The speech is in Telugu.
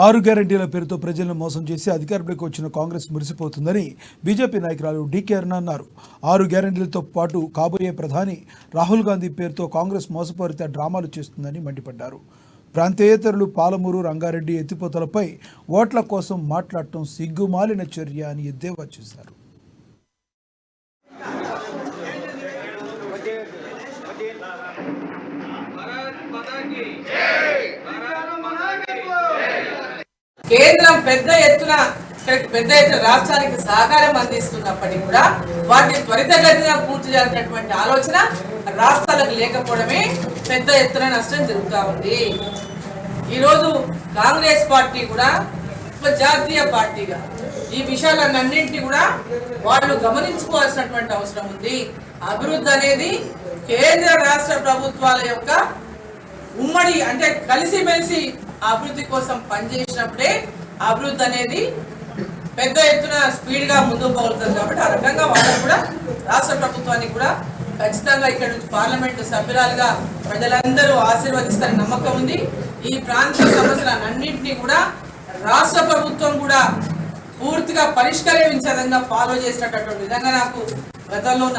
ఆరు గ్యారెంటీల పేరుతో ప్రజలను మోసం చేసి అధికారంలోకి వచ్చిన కాంగ్రెస్ మురిసిపోతుందని బీజేపీ నాయకురాలు డీకే అరుణ అన్నారు. 6 గ్యారెంటీలతో పాటు కాబోయే ప్రధాని రాహుల్ గాంధీ పేరుతో కాంగ్రెస్ మోసపూరిత డ్రామాలు చేస్తుందని మండిపడ్డారు. ప్రాంతేతరులు పాలమూరు, రంగారెడ్డి ఎత్తిపోతలపై ఓట్ల కోసం మాట్లాడటం సిగ్గుమాలిన చర్య అని ఎద్దేవా చేశారు. కేంద్రం పెద్ద ఎత్తున రాష్ట్రానికి సహకారం అందిస్తున్నప్పటికీ కూడా వాటిని త్వరితగతిన పూర్తి చేయాల్సినటువంటి ఆలోచన రాష్ట్రాలకు లేకపోవడమే పెద్ద ఎత్తున నష్టం జరుగుతూ ఉంది. ఈరోజు కాంగ్రెస్ పార్టీ కూడా జాతీయ పార్టీగా ఈ విషయాలన్నింటినీ కూడా వాళ్ళు గమనించుకోవాల్సినటువంటి అవసరం ఉంది. అభివృద్ధి అనేది కేంద్ర రాష్ట్ర ప్రభుత్వాల యొక్క ఉమ్మడి అంటే కలిసిమెలిసి అభివృద్ధి కోసం పనిచేసినప్పుడే అభివృద్ధి అనేది పెద్ద ఎత్తున స్పీడ్ గా ముందుకు పోతుంది. కాబట్టి ఆ రకంగా వాళ్ళు కూడా రాష్ట్ర ప్రభుత్వానికి కూడా ఖచ్చితంగా ఇక్కడ నుంచి పార్లమెంటు సభ్యురాలుగా ప్రజలందరూ ఆశీర్వదిస్తారని నమ్మకం ఉంది. ఈ ప్రాంత సమస్యలన్నింటినీ కూడా రాష్ట్ర ప్రభుత్వం కూడా పూర్తిగా పరిష్కరించే విధంగా ఫాలో చేసినటువంటి విధంగా నాకు గతంలో